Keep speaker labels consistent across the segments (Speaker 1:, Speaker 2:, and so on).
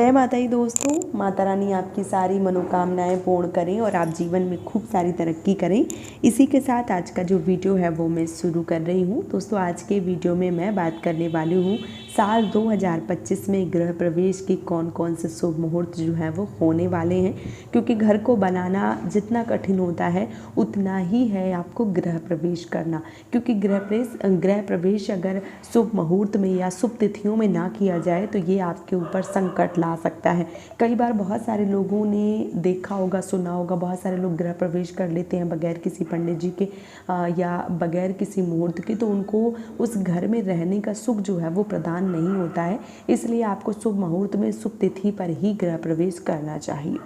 Speaker 1: जय माता दी दोस्तों। माता रानी आपकी सारी मनोकामनाएं पूर्ण करें और आप जीवन में खूब सारी तरक्की करें। इसी के साथ आज का जो वीडियो है वो मैं शुरू कर रही हूँ। दोस्तों आज के वीडियो में मैं बात करने वाली हूँ साल 2025 में गृह प्रवेश के कौन कौन से शुभ मुहूर्त जो है वो होने वाले हैं, क्योंकि घर को बनाना जितना कठिन होता है उतना ही है आपको गृह प्रवेश करना। क्योंकि गृह प्रवेश अगर शुभ मुहूर्त में या शुभ तिथियों में ना किया जाए तो ये आपके ऊपर संकट ला सकता है। कई बार बहुत सारे लोगों ने देखा होगा, सुना होगा, बहुत सारे लोग गृह प्रवेश कर लेते हैं बगैर किसी पंडित जी के या बगैर किसी मुहूर्त के, तो उनको उस घर में रहने का सुख जो है वो प्रदान नहीं होता है। इसलिए आपको शुभ मुहूर्त में शुभ तिथि पर ही गृह प्रवेश करना चाहिए।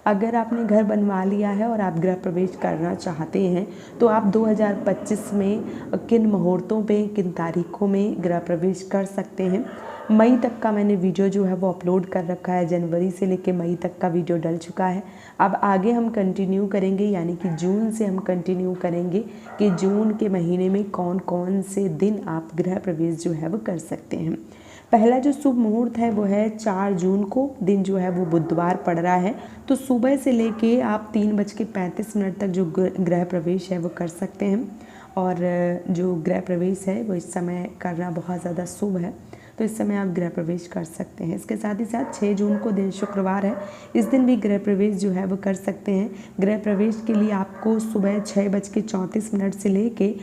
Speaker 1: अगर आपने घर बनवा लिया है और आप गृह प्रवेश करना चाहते हैं तो आप 2025 में किन मुहूर्तों पे, किन तारीखों में गृह प्रवेश कर सकते हैं। मई तक का मैंने वीडियो जो है वो अपलोड कर रखा है। जनवरी से लेके मई तक का वीडियो डल चुका है। अब आगे हम कंटिन्यू करेंगे, यानी कि जून से हम कंटिन्यू करेंगे कि जून के महीने में कौन कौन से दिन आप गृह प्रवेश जो है वो कर सकते हैं। पहला जो शुभ मुहूर्त है वो है 4 जून को। दिन जो है वो बुधवार पड़ रहा है, तो सुबह से लेके आप 3:35 तक जो गृह प्रवेश है वो कर सकते हैं। और जो गृह प्रवेश है वो इस समय करना बहुत ज़्यादा शुभ है, तो इस समय आप गृह प्रवेश कर सकते हैं। इसके साथ ही साथ 6 जून को दिन शुक्रवार है, इस दिन भी गृह प्रवेश जो है वो कर सकते हैं। गृह प्रवेश के लिए आपको सुबह 6:34 से लेके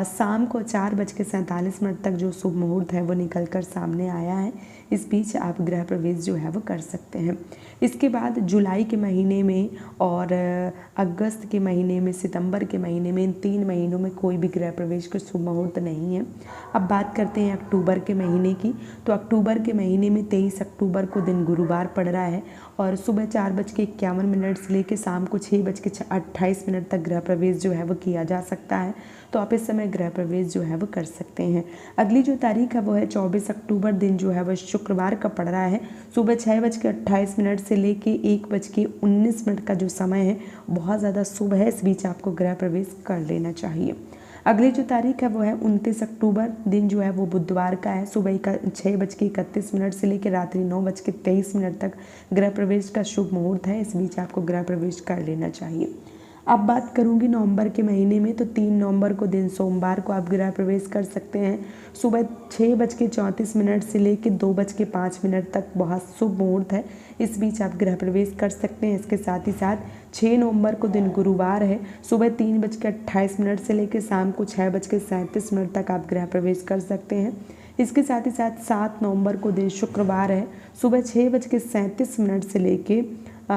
Speaker 1: शाम को 4:47 तक जो शुभ मुहूर्त है वो निकल कर सामने आया है। इस बीच आप गृह प्रवेश जो है वो कर सकते हैं। इसके बाद जुलाई के महीने में और अगस्त के महीने में, सितंबर के महीने में, इन 3 महीनों में कोई भी गृह प्रवेश का शुभ मुहूर्त नहीं है। अब बात करते हैं अक्टूबर के महीने की, तो अक्टूबर के महीने में 23 अक्टूबर को दिन गुरुवार पड़ रहा है और सुबह 4:51 से लेकर शाम को 6:28 तक गृह प्रवेश जो है वो किया जा सकता है। तो आप इस समय गृह प्रवेश जो है वो कर सकते हैं। अगली जो तारीख है वो है 24 अक्टूबर, दिन जो है वो शुक्रवार का पड़ रहा है। सुबह 6:28 से लेके 1:19 का जो समय है बहुत ज़्यादा शुभ है। इस बीच आपको गृह प्रवेश कर लेना चाहिए। अगली जो तारीख है वो है 29 अक्टूबर, दिन जो है वो बुधवार का है। सुबह 6:31 से लेकर रात्रि 9:23 तक गृह प्रवेश का शुभ मुहूर्त है। इस बीच आपको गृह प्रवेश कर लेना चाहिए। अब बात करूंगी नवंबर के महीने में, तो 3 नवंबर को दिन सोमवार को आप गृह प्रवेश कर सकते हैं। सुबह 6:34 से लेकर 2:05 तक बहुत शुभ मुहूर्त है। इस बीच आप गृह प्रवेश कर सकते हैं। इसके साथ ही साथ 6 नवंबर को दिन गुरुवार है। सुबह 3:28 से लेकर शाम को 6:37 तक आप गृह प्रवेश कर सकते हैं। इसके साथ ही साथ 7 नवंबर को दिन शुक्रवार है। सुबह 6:37 से लेके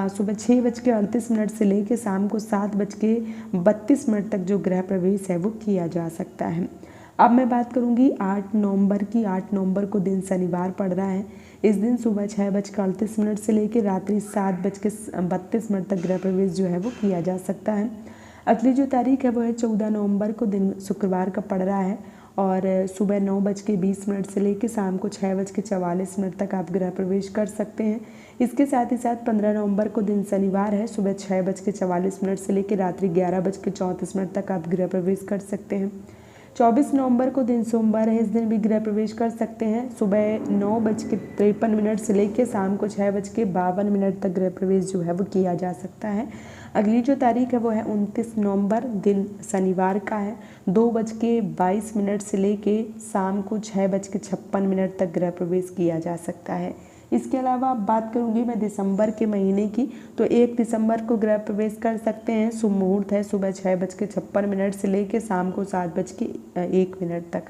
Speaker 1: सुबह 6:38 से लेकर शाम को 7:32 तक जो गृह प्रवेश है वो किया जा सकता है। अब मैं बात करूंगी 8 नवंबर की। 8 नवंबर को दिन शनिवार पड़ रहा है। इस दिन सुबह 6:38 से लेकर रात्रि 7:32 तक गृह प्रवेश जो है वो किया जा सकता है। अगली जो तारीख है वो है 14 नवंबर को, दिन शुक्रवार का पड़ रहा है और सुबह 9:20 से लेकर शाम को 6:44 तक आप गृह प्रवेश कर सकते हैं। इसके साथ ही साथ 15 नवंबर को दिन शनिवार है। सुबह 6:44 से लेकर रात्रि 11:34 तक आप गृह प्रवेश कर सकते हैं। 24 नवंबर को दिन सोमवार है। इस दिन भी गृह प्रवेश कर सकते हैं। सुबह 9:53 से लेकर शाम को 6:52 तक गृह प्रवेश जो है वो किया जा सकता है। अगली जो तारीख है वो है 29 नवंबर, दिन शनिवार का है। 2:22 से लेके शाम को 6:56 तक गृह प्रवेश किया जा सकता है। इसके अलावा अब बात करूंगी मैं दिसंबर के महीने की, तो 1 दिसंबर को गृह प्रवेश कर सकते हैं। शुभ मुहूर्त है सुबह 6:56 से लेकर शाम को 7:01 तक।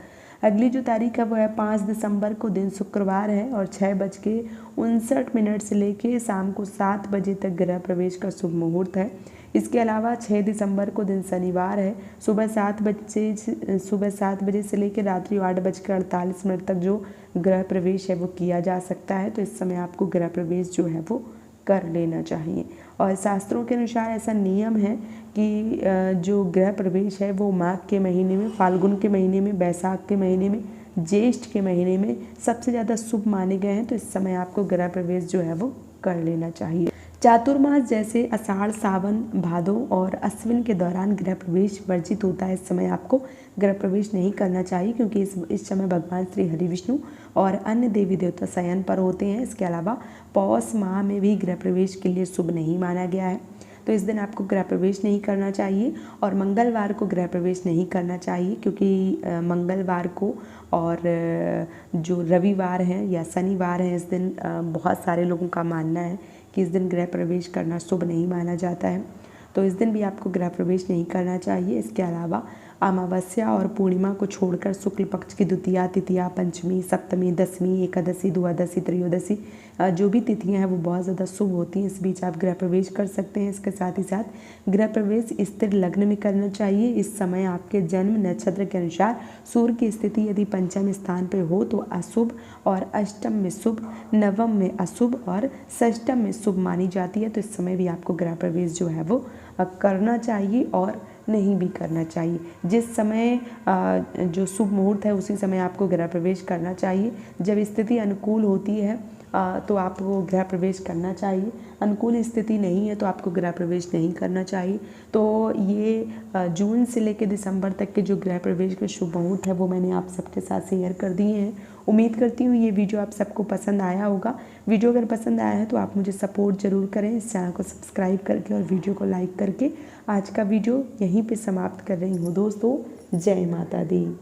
Speaker 1: अगली जो तारीख है वो है 5 दिसंबर को, दिन शुक्रवार है और 6:59 से लेके शाम को 7 बजे तक गृह प्रवेश का शुभ मुहूर्त है। इसके अलावा 6 दिसंबर को दिन शनिवार है। सुबह 7 बजे से लेकर रात्रि 8:48 तक जो गृह प्रवेश है वो किया जा सकता है। तो इस समय आपको गृह प्रवेश जो है वो कर लेना चाहिए। और शास्त्रों के अनुसार ऐसा नियम है कि जो गृह प्रवेश है वो माघ के महीने में, फाल्गुन के महीने में, बैसाख के महीने में, ज्येष्ठ के महीने में सबसे ज़्यादा शुभ माने गए हैं। तो इस समय आपको गृह प्रवेश जो है वो कर लेना चाहिए। चातुर्मास जैसे आषाढ़, सावन, भादो और अश्विन के दौरान गृह प्रवेश वर्जित होता है। इस समय आपको गृह प्रवेश नहीं करना चाहिए क्योंकि इस समय भगवान श्री हरि विष्णु और अन्य देवी देवता शयन पर होते हैं। इसके अलावा पौष माह में भी गृह प्रवेश के लिए शुभ नहीं माना गया है, तो इस दिन आपको गृह प्रवेश नहीं करना चाहिए। और मंगलवार को गृह प्रवेश नहीं करना चाहिए क्योंकि मंगलवार को और जो रविवार है या शनिवार है, इस दिन बहुत सारे लोगों का मानना है कि इस दिन गृह प्रवेश करना शुभ नहीं माना जाता है, तो इस दिन भी आपको गृह प्रवेश नहीं करना चाहिए। इसके अलावा अमावस्या और पूर्णिमा को छोड़कर शुक्ल पक्ष की द्वितीया, तृतीया, पंचमी, सप्तमी, दशमी, एकादशी, द्वादशी, त्रयोदशी जो भी तिथियां हैं वो बहुत ज़्यादा शुभ होती हैं। इस बीच आप गृह प्रवेश कर सकते हैं। इसके साथ ही साथ गृह प्रवेश स्थिर लग्न में करना चाहिए। इस समय आपके जन्म नक्षत्र के अनुसार सूर्य की स्थिति यदि पंचम स्थान पर हो तो अशुभ, और अष्टम में शुभ, नवम में अशुभ और षष्टम में शुभ मानी जाती है। तो इस समय भी आपको गृह प्रवेश जो है वो करना चाहिए और नहीं भी करना चाहिए। जिस समय जो शुभ मुहूर्त है उसी समय आपको गृह प्रवेश करना चाहिए। जब स्थिति अनुकूल होती है तो आपको गृह प्रवेश करना चाहिए, अनुकूल स्थिति नहीं है तो आपको गृह प्रवेश नहीं करना चाहिए। तो ये जून से लेकर दिसंबर तक के जो गृह प्रवेश के शुभ मुहूर्त है वो मैंने आप सबके साथ शेयर कर दिए हैं। उम्मीद करती हूँ ये वीडियो आप सबको पसंद आया होगा। वीडियो अगर पसंद आया है तो आप मुझे सपोर्ट ज़रूर करें, इस चैनल को सब्सक्राइब करके और वीडियो को लाइक करके। आज का वीडियो यहीं पे समाप्त कर रही हूँ दोस्तों। जय माता दी।